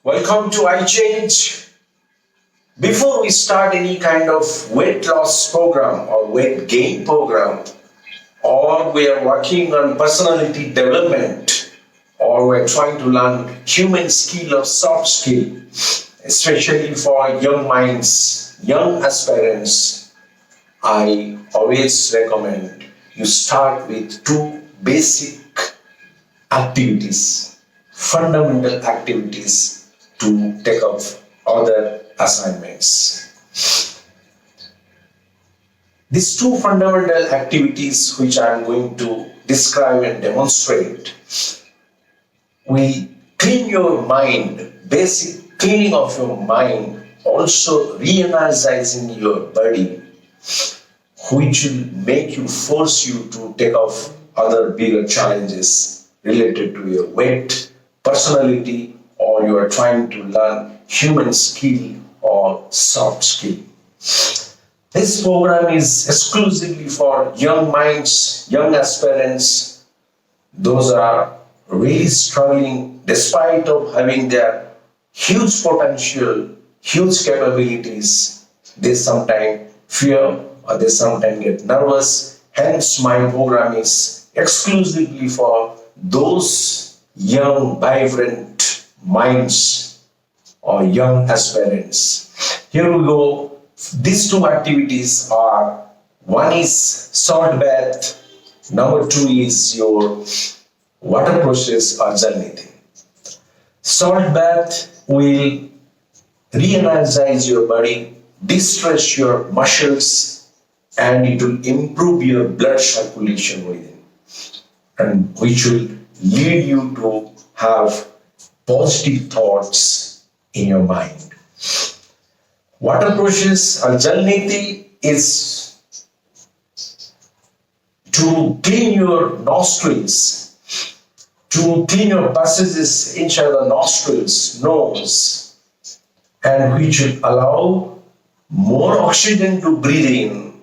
Welcome to iChange. Before we start any kind of weight loss program or weight gain program, or we are working on personality development, or we're trying to learn human skill or soft skill, especially for young minds, young aspirants, I always recommend you start with two basic activities, fundamental activities to take up other assignments. These two fundamental activities which I am going to describe and demonstrate, we clean your mind, basic cleaning of your mind, also re-energizing your body, which will make you, force you to take off other bigger challenges related to your weight, personality, or you are trying to learn human skill or soft skill. This program is exclusively for young minds, young aspirants, those are really struggling despite of having their huge potential, huge capabilities. They sometimes fear or they sometimes get nervous. Hence, my program is exclusively for those young, vibrant minds or young aspirants. Here we go. These two activities are, one is salt bath, number two is your water process or jal neeti. Salt bath will re-energize your body, distress your muscles, and it will improve your blood circulation within, and which will lead you to have positive thoughts in your mind. Water process or jal neeti is to clean your nostrils, to clean your passages inside the nostrils, nose, and which will allow more oxygen to breathe in,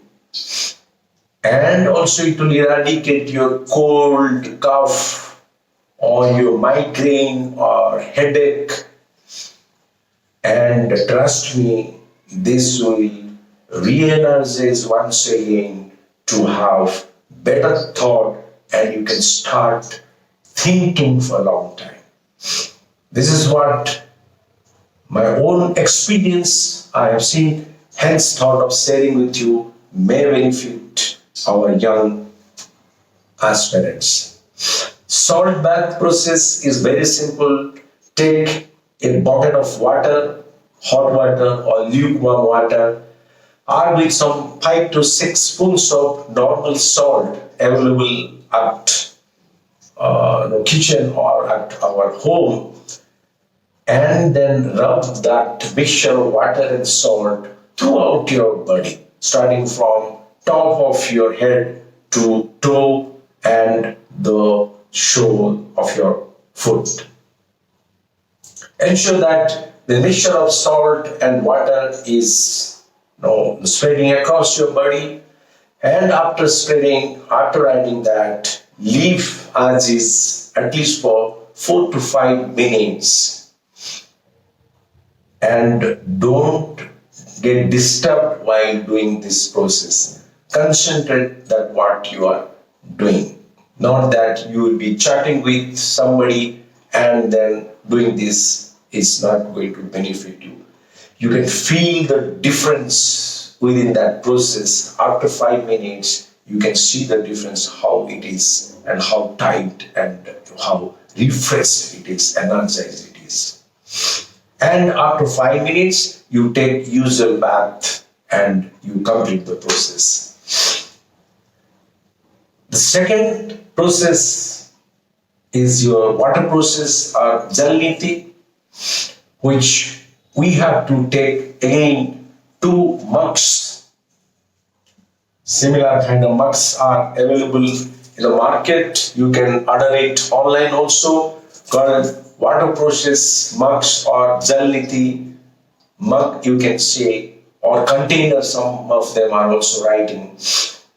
and also it will eradicate your cold, cough, or your migraine or headache. And trust me, this will re-energize once again to have better thought, and you can start thinking for a long time. This is what my own experience I have seen, hence thought of sharing with you may benefit our young aspirants. Salt bath process is very simple. Take a bucket of water, hot water or lukewarm water, or with some 5 to 6 spoons of normal salt available at the kitchen or at our home, and then rub that mixture of water and salt throughout your body, starting from top of your head to toe and the sole of your foot. Ensure that the mixture of salt and water is spreading across your body, and after spreading, after adding that, leave as is at least for 4 to 5 minutes, and don't get disturbed while doing this process. Concentrate that what you are doing, not that you will be chatting with somebody and then doing this is not going to benefit you. You can feel the difference within that process. After 5 minutes, you can see the difference, how it is and how tight and how refreshed it is, energized it is. And after 5 minutes, you take usual bath and you complete the process. The second process is your water process or jal neeti, which we have to take again 2 mugs. Similar kind of mugs are available in the market. You can order it online also. Called water process mugs or jal neeti mug, you can say, or container, some of them are also writing.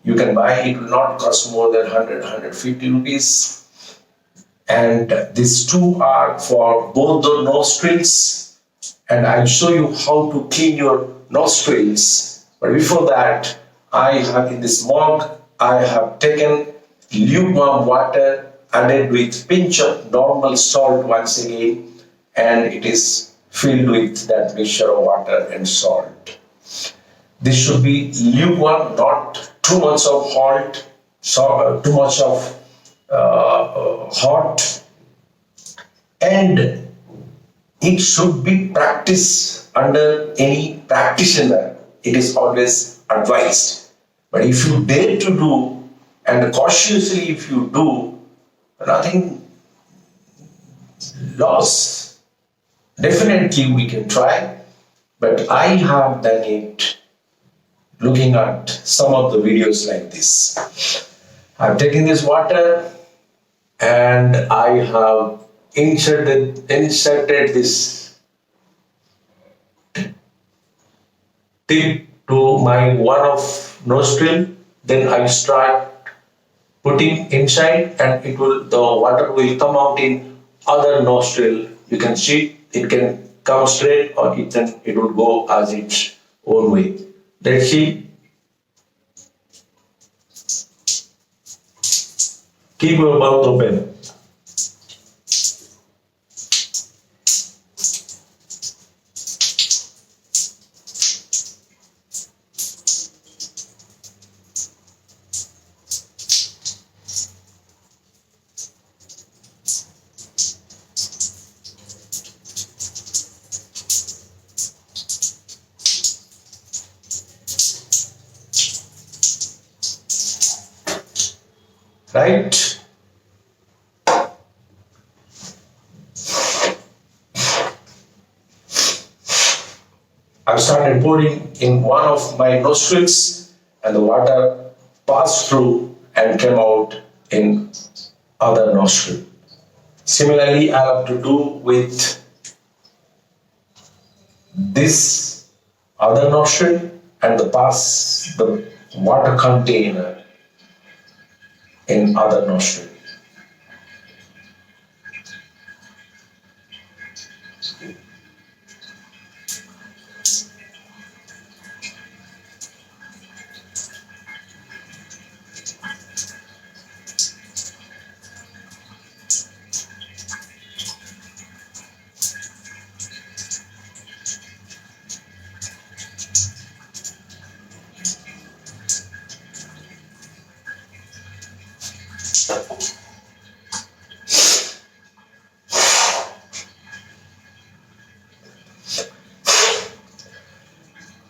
You can buy it, will not cost more than 100, 150 rupees. and these two are for both the nostrils, and I'll show you how to clean your nostrils. But before that, I have in this mug, I have taken lukewarm water added with pinch of normal salt once again, and it is filled with that mixture of water and salt. This should be lukewarm, not too much of hot, too much of hot, and it should be practiced under any practitioner. It is always advised. But if you dare to do, and cautiously if you do, nothing lost. Definitely we can try, but I have done it looking at some of the videos like this. I've taken this water and I have inserted this tip to my one of nostril. Then I start putting inside, and the water will come out in other nostril. You can see it can come straight, or it will go as its own way. Let's see. Keep your mouth open. Right? I've started pouring in one of my nostrils, and the water passed through and came out in other nostril. Similarly, I have to do with this other nostril and the water container in other nostril.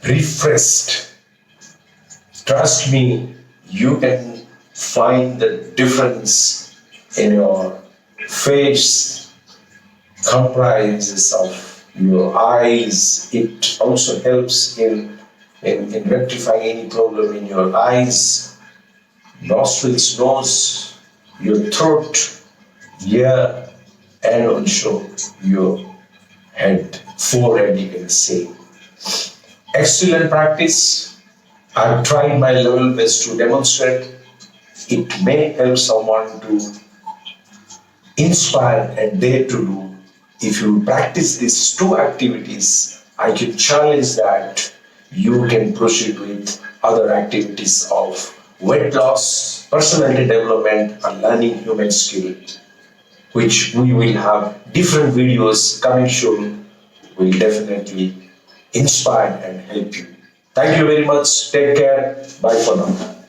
Refreshed. Trust me, you can find the difference in your face, comprises of your eyes. It also helps in rectifying any problem in your eyes, nostrils, nose, your throat, ear, and also your head, forehead, you can say. Excellent practice. I've tried my level best to demonstrate. It may help someone to inspire and dare to do. If you practice these two activities, I can challenge that you can proceed with other activities of weight loss, personality development, and learning human skill, which we will have different videos coming soon, will definitely inspire and help you. Thank you very much. Take care. Bye for now.